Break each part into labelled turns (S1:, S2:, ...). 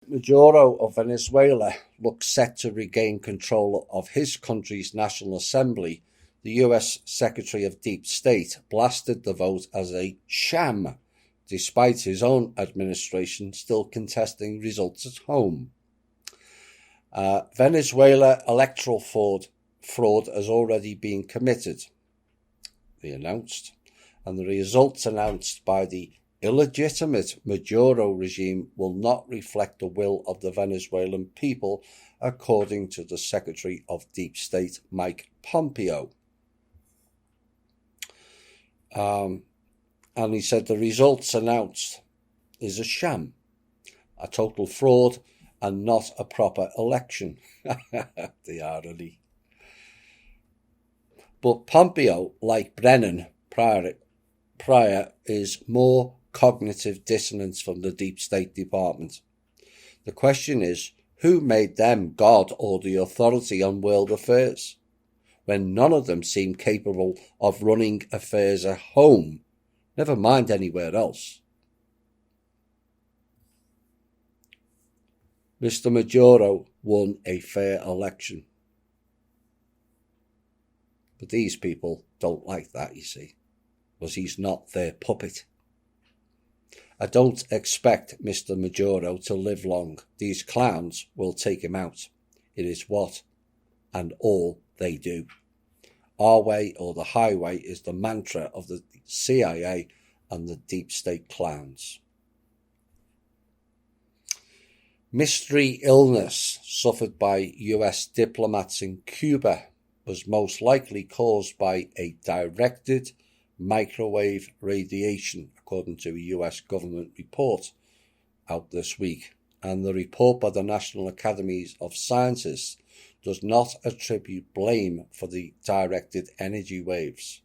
S1: Maduro of Venezuela looks set to regain control of his country's National Assembly. The US Secretary of Deep State blasted the vote as a sham, despite his own administration still contesting results at home. Venezuela electoral fraud has already been committed, they announced, and the results announced by the illegitimate Maduro regime will not reflect the will of the Venezuelan people, according to the Secretary of Deep State, Mike Pompeo. And he said the results announced is a sham, a total fraud, and not a proper election. The irony. But Pompeo, like Brennan prior, is more cognitive dissonance from the Deep State Department. The question is, who made them God or the authority on world affairs, when none of them seem capable of running affairs at home, never mind anywhere else? Mr. Maduro won a fair election. But these people don't like that, you see, because he's not their puppet. I don't expect Mr. Maduro to live long. These clowns will take him out. It is what and all they do. Our way or the highway is the mantra of the CIA and the deep state clowns. Mystery illness suffered by US diplomats in Cuba was most likely caused by a directed microwave radiation, according to a US government report out this week. And the report by the National Academies of Sciences does not attribute blame for the directed energy waves,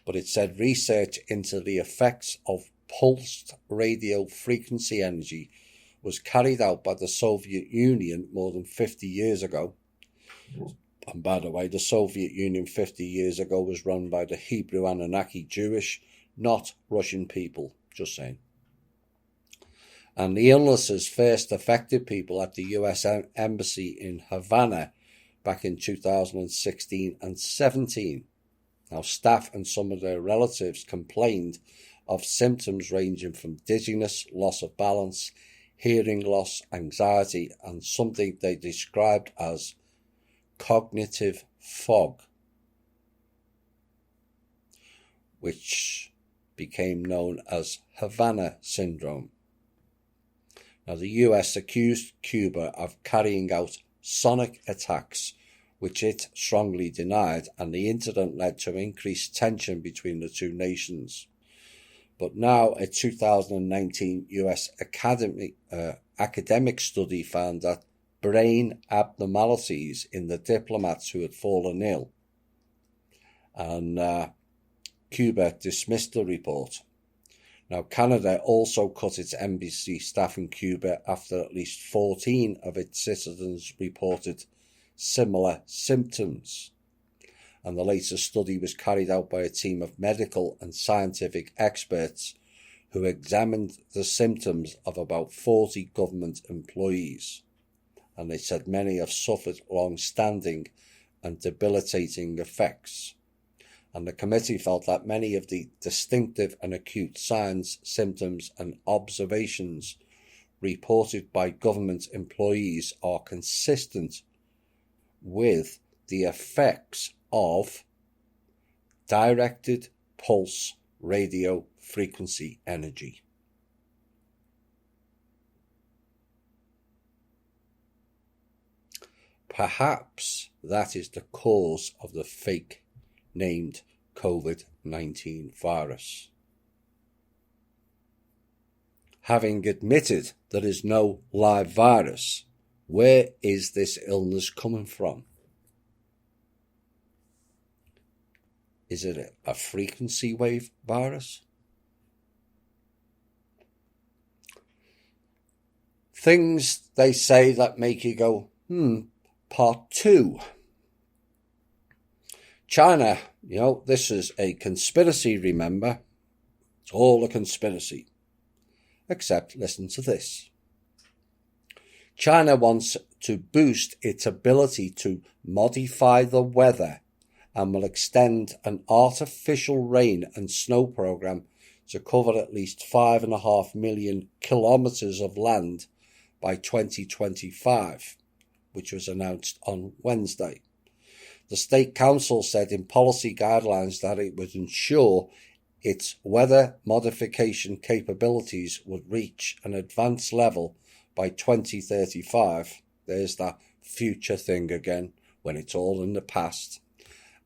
S1: but it said research into the effects of pulsed radio frequency energy was carried out by the Soviet Union more than 50 years ago. And by the way, the Soviet Union 50 years ago was run by the Hebrew Anunnaki Jewish, not Russian people, just saying. And the illnesses first affected people at the US Embassy in Havana back in 2016 and 17. Now, staff and some of their relatives complained of symptoms ranging from dizziness, loss of balance, hearing loss, anxiety, and something they described as cognitive fog, which became known as Havana syndrome. Now, the US accused Cuba of carrying out sonic attacks, which it strongly denied, and the incident led to increased tension between the two nations. But now a 2019 US academic study found that brain abnormalities in the diplomats who had fallen ill. And Cuba dismissed the report. Now, Canada also cut its embassy staff in Cuba after at least 14 of its citizens reported similar symptoms. And the latest study was carried out by a team of medical and scientific experts who examined the symptoms of about 40 government employees. And they said many have suffered long-standing and debilitating effects. And the committee felt that many of the distinctive and acute signs, symptoms, and observations reported by government employees are consistent with the effects of directed pulse radio frequency energy. Perhaps that is the cause of the fake named COVID-19 virus. Having admitted there is no live virus, where is this illness coming from? Is it a frequency wave virus? Things they say that make you go, Part 2. China, this is a conspiracy, remember? It's all a conspiracy. Except, listen to this. China wants to boost its ability to modify the weather and will extend an artificial rain and snow program to cover at least 5.5 million kilometres of land by 2025, which was announced on Wednesday. The State Council said in policy guidelines that it would ensure its weather modification capabilities would reach an advanced level by 2035. There's that future thing again, when it's all in the past,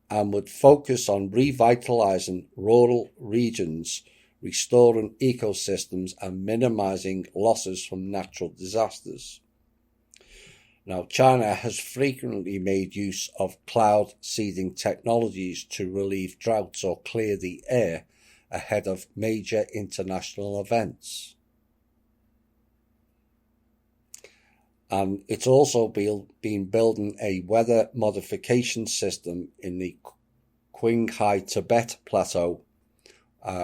S1: and would focus on revitalising rural regions, restoring ecosystems and minimising losses from natural disasters. Now, China has frequently made use of cloud seeding technologies to relieve droughts or clear the air ahead of major international events. And it's also been building a weather modification system in the Qinghai Tibet Plateau,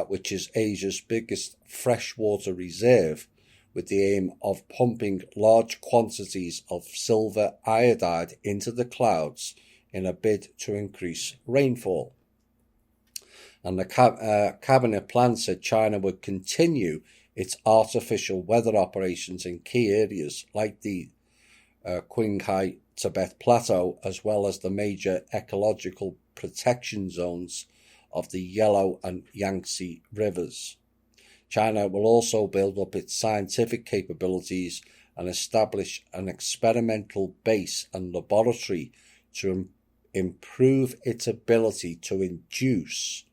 S1: which is Asia's biggest freshwater reserve, with the aim of pumping large quantities of silver iodide into the clouds in a bid to increase rainfall. And the cabinet plan said China would continue its artificial weather operations in key areas like the Qinghai Tibet Plateau, as well as the major ecological protection zones of the Yellow and Yangtze rivers. China will also build up its scientific capabilities and establish an experimental base and laboratory to improve its ability to induce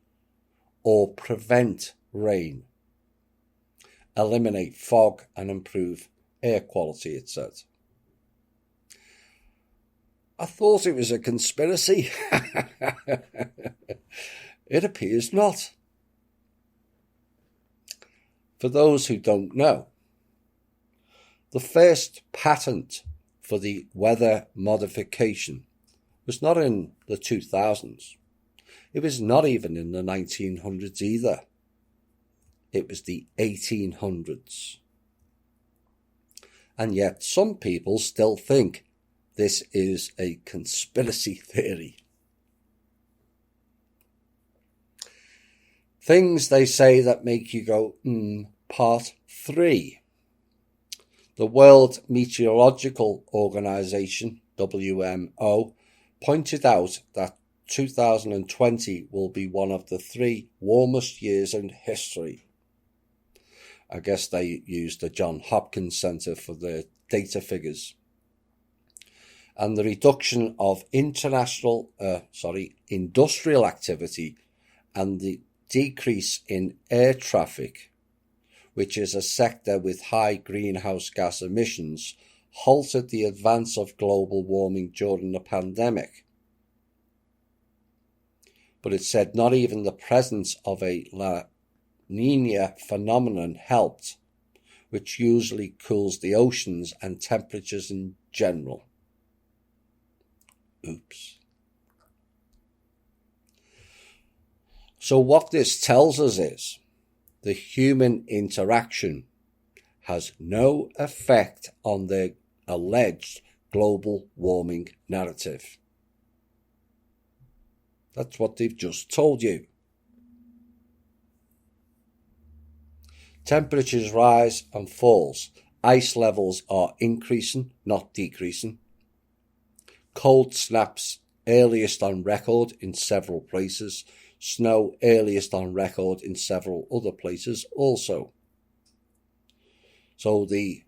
S1: or prevent rain, eliminate fog and improve air quality, it said. I thought it was a conspiracy. It appears not. For those who don't know, the first patent for the weather modification was not in the 2000s. It was not even in the 1900s either. It was the 1800s. And yet some people still think this is a conspiracy theory. Things they say that make you go, Part 3. The World Meteorological Organization, WMO, pointed out that 2020 will be one of the 3 warmest years in history. I guess they used the Johns Hopkins Center for their data figures. And the reduction of industrial activity and the decrease in air traffic, which is a sector with high greenhouse gas emissions, halted the advance of global warming during the pandemic. But it said not even the presence of a La Nina phenomenon helped, which usually cools the oceans and temperatures in general. Oops. So what this tells us is the human interaction has no effect on the alleged global warming narrative. That's what they've just told you. Temperatures rise and falls. Ice levels are increasing, not decreasing. Cold snaps earliest on record in several places. Snow earliest on record in several other places also. So the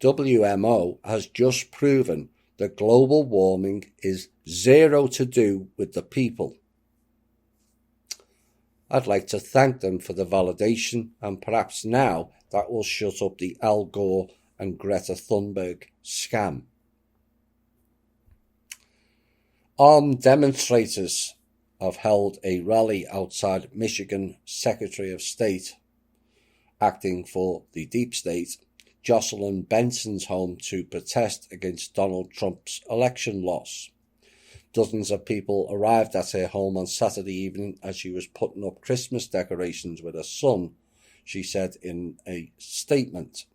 S1: WMO has just proven that global warming is zero to do with the people. I'd like to thank them for the validation, and perhaps now that will shut up the Al Gore and Greta Thunberg scam. Armed demonstrators have held a rally outside Michigan Secretary of State, acting for the deep state, Jocelyn Benson's home, to protest against Donald Trump's election loss. Dozens of people arrived at her home on Saturday evening as she was putting up Christmas decorations with her son, she said in a statement.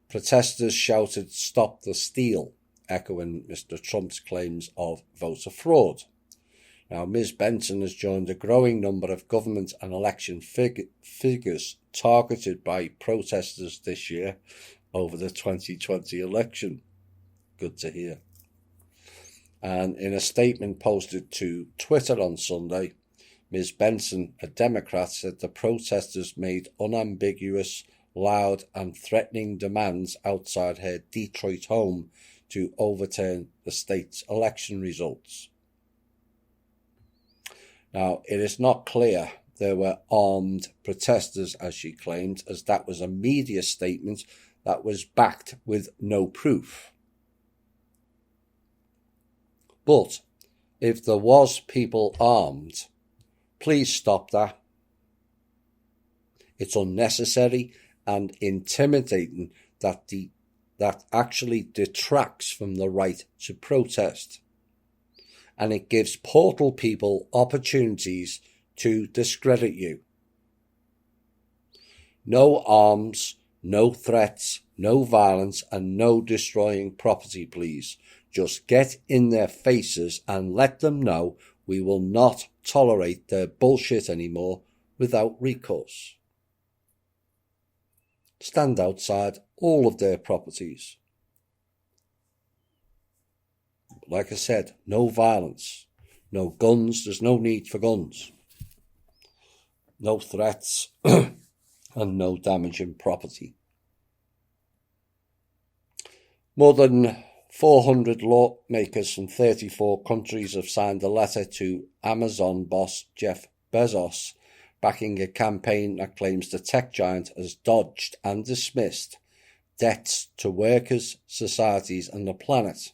S1: Protesters shouted, "Stop the steal," echoing Mr. Trump's claims of voter fraud. Now, Ms. Benson has joined a growing number of government and election figures targeted by protesters this year over the 2020 election. Good to hear. And in a statement posted to Twitter on Sunday, Ms. Benson, a Democrat, said the protesters made unambiguous, loud and threatening demands outside her Detroit home to overturn the state's election results. Now, it is not clear there were armed protesters, as she claimed, as that was a media statement that was backed with no proof. But if there was people armed, please stop that. It's unnecessary and intimidating that actually detracts from the right to protest. And it gives portal people opportunities to discredit you. No arms, no threats, no violence, and no destroying property, please. Just get in their faces and let them know we will not tolerate their bullshit anymore without recourse. Stand outside all of their properties. Like I said, no violence, no guns, there's no need for guns, no threats, and no damaging property. More than 400 lawmakers from 34 countries have signed a letter to Amazon boss Jeff Bezos, backing a campaign that claims the tech giant has dodged and dismissed debts to workers, societies, and the planet.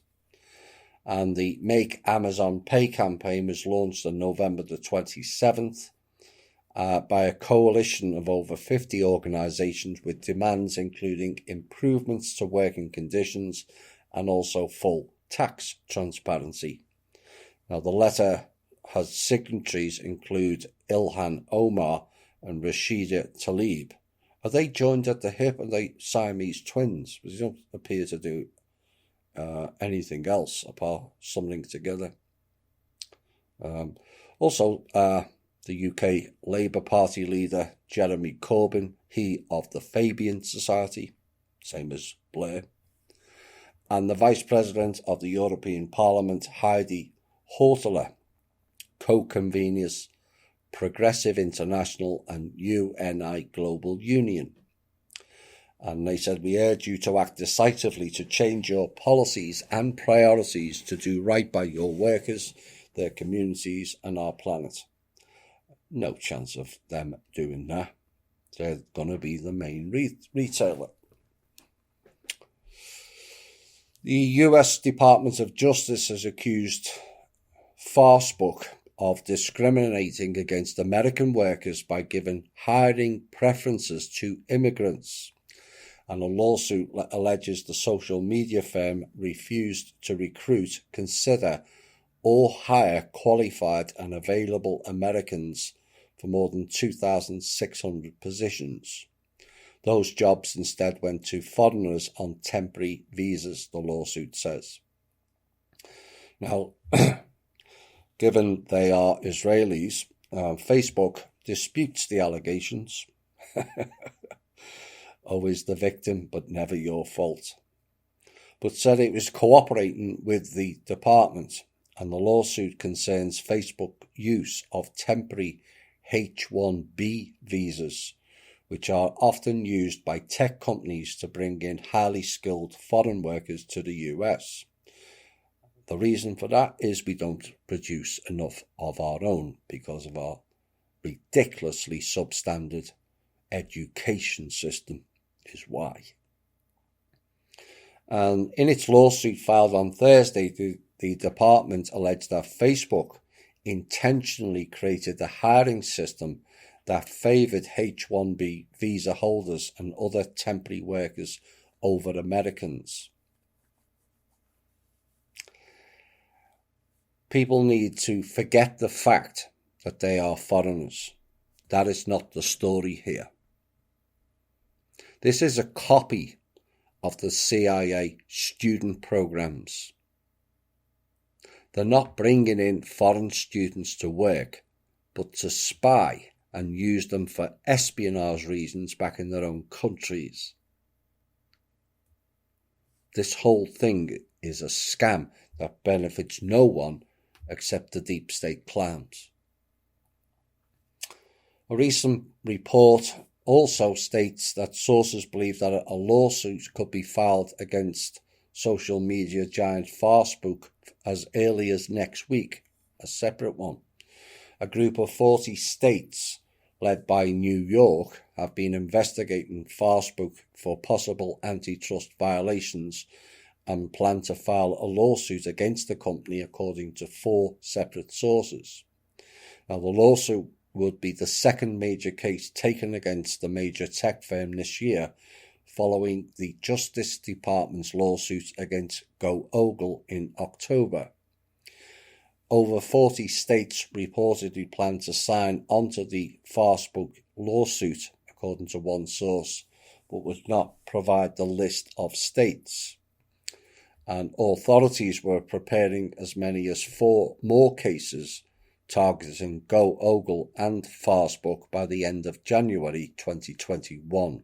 S1: And the Make Amazon Pay campaign was launched on November the 27th by a coalition of over 50 organisations with demands including improvements to working conditions and also full tax transparency. Now, the letter has signatories include Ilhan Omar and Rashida Tlaib. Are they joined at the hip? Are they Siamese twins? Because they don't appear to do anything else apart something together. Also, the UK Labour Party leader Jeremy Corbyn, he of the Fabian Society, same as Blair, and the Vice President of the European Parliament, Heidi Hautala, co-conveners Progressive International and UNI Global Union. And they said, we urge you to act decisively to change your policies and priorities to do right by your workers, their communities and our planet. No chance of them doing that. They're going to be the main retailer. The US Department of Justice has accused Facebook of discriminating against American workers by giving hiring preferences to immigrants. And a lawsuit alleges the social media firm refused to recruit, consider, or hire qualified and available Americans for more than 2,600 positions. Those jobs instead went to foreigners on temporary visas, the lawsuit says. Now, given they are Israelis, Facebook disputes the allegations. Always the victim, but never your fault. But said it was cooperating with the department, and the lawsuit concerns Facebook use of temporary H-1B visas, which are often used by tech companies to bring in highly skilled foreign workers to the US. The reason for that is we don't produce enough of our own because of our ridiculously substandard education system is why. And in its lawsuit filed on Thursday, the department alleged that Facebook intentionally created a hiring system that favoured H-1B visa holders and other temporary workers over Americans. People need to forget the fact that they are foreigners. That is not the story here. This is a copy of the CIA student programs. They're not bringing in foreign students to work, but to spy and use them for espionage reasons back in their own countries. This whole thing is a scam that benefits no one except the deep state clowns. A recent report also states that sources believe that a lawsuit could be filed against social media giant Facebook as early as next week, a separate one. A group of 40 states, led by New York, have been investigating Facebook for possible antitrust violations and plan to file a lawsuit against the company, according to 4 separate sources. Now, the lawsuit would be the second major case taken against the major tech firm this year, following the Justice Department's lawsuit against Google in October. Over 40 states reportedly plan to sign onto the Facebook lawsuit, according to one source, but would not provide the list of states. And authorities were preparing as many as 4 more cases targeting Google and Facebook by the end of January 2021.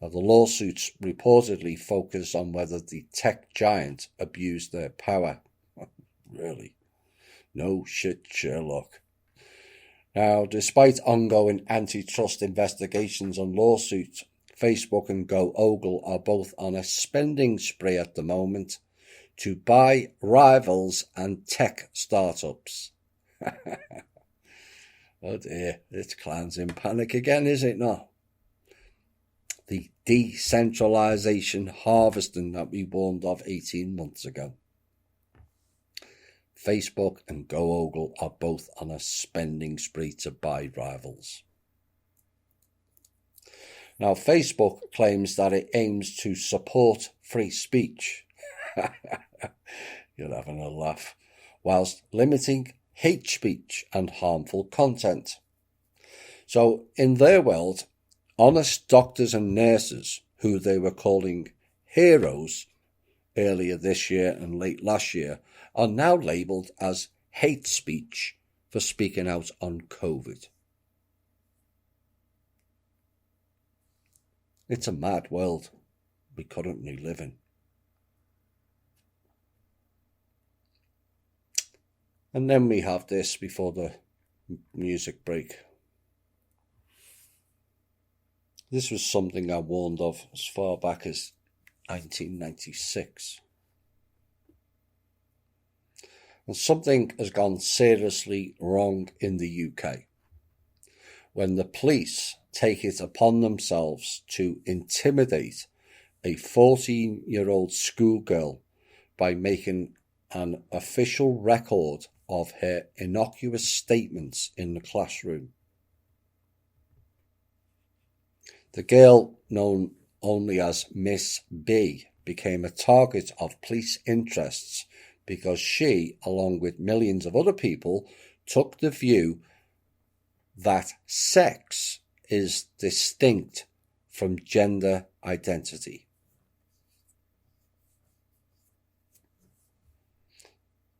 S1: Now, the lawsuits reportedly focus on whether the tech giant abused their power. Really? No shit, Sherlock. Now, despite ongoing antitrust investigations and lawsuits, Facebook and Google are both on a spending spree at the moment to buy rivals and tech startups. Oh dear, it's clans in panic again, is it not? The decentralization harvesting that we warned of 18 months ago. Facebook and Google are both on a spending spree to buy rivals. Now, Facebook claims that it aims to support free speech. You're having a laugh. Whilst limiting hate speech and harmful content. So, in their world, honest doctors and nurses, who they were calling heroes earlier this year and late last year, are now labelled as hate speech for speaking out on COVID. It's a mad world we currently live in. And then we have this before the music break. This was something I warned of as far back as 1996. And something has gone seriously wrong in the UK when the police take it upon themselves to intimidate a 14-year-old schoolgirl by making an official record of her innocuous statements in the classroom. The girl, known only as Miss B, became a target of police interests because she, along with millions of other people, took the view that sex is distinct from gender identity.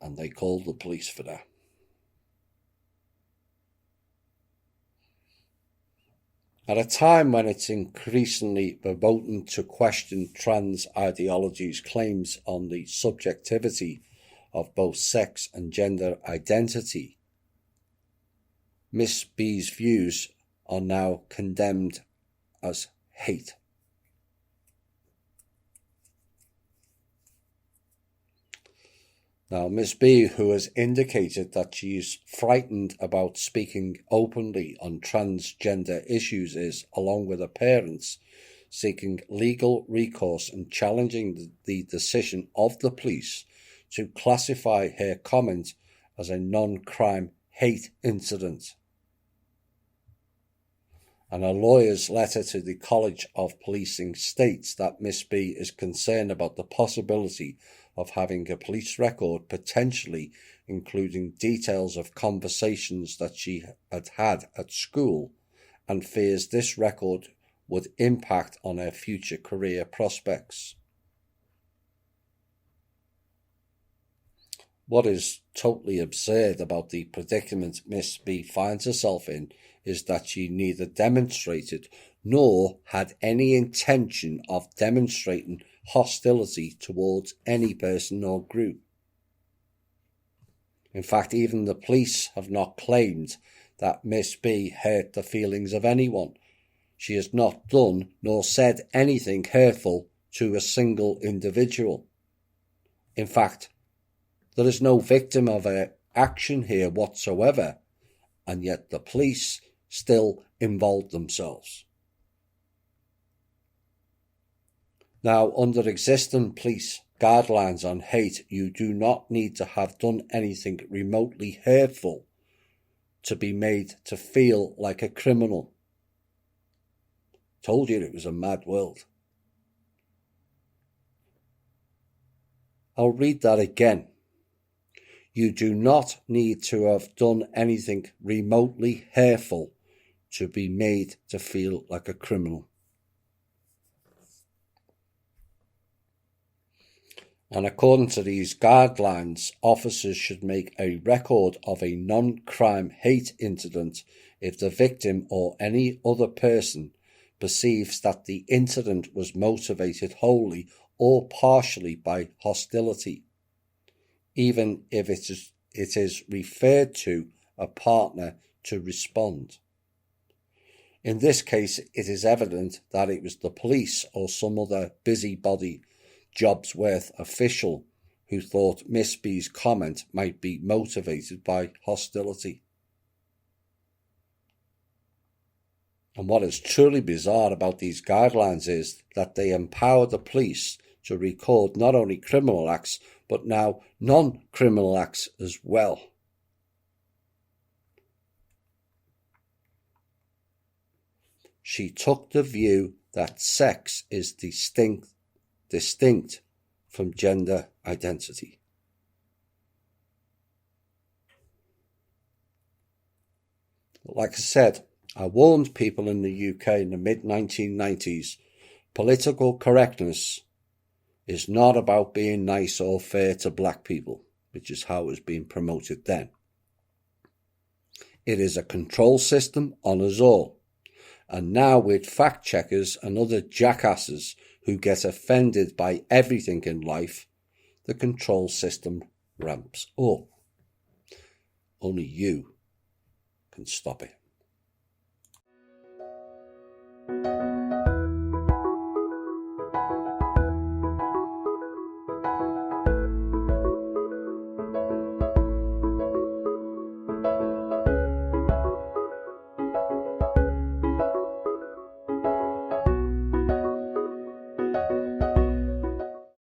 S1: And they called the police for that. At a time when it's increasingly verboten to question trans ideologies' claims on the subjectivity of both sex and gender identity, Miss B's views are now condemned as hate. Now, Miss B, who has indicated that she is frightened about speaking openly on transgender issues, is, along with her parents, seeking legal recourse and challenging the decision of the police to classify her comment as a non-crime hate incident. And a lawyer's letter to the College of Policing states that Miss B is concerned about the possibility of having a police record, potentially including details of conversations that she had had at school, and fears this record would impact on her future career prospects. What is totally absurd about the predicament Miss B finds herself in is that she neither demonstrated nor had any intention of demonstrating hostility towards any person or group. In fact, even the police have not claimed that Miss B hurt the feelings of anyone. She has not done nor said anything hurtful to a single individual. In fact, there is no victim of her action here whatsoever, and yet the police still involved themselves. Now, under existing police guidelines on hate, you do not need to have done anything remotely hurtful to be made to feel like a criminal. Told you it was a mad world. I'll read that again. You do not need to have done anything remotely hurtful to be made to feel like a criminal. And according to these guidelines, officers should make a record of a non-crime hate incident if the victim or any other person perceives that the incident was motivated wholly or partially by hostility, even if it is referred to a partner to respond. In this case, it is evident that it was the police or some other busybody job's worth official who thought Miss B's comment might be motivated by hostility. And what is truly bizarre about these guidelines is that they empower the police to record not only criminal acts, but now non-criminal acts as well. She took the view that sex is distinct from gender identity. Like I said, I warned people in the UK in the mid-1990s, political correctness is not about being nice or fair to black people, which is how it was being promoted then. It is a control system on us all. And now with fact-checkers and other jackasses who get offended by everything in life, the control system ramps up. Only you can stop it.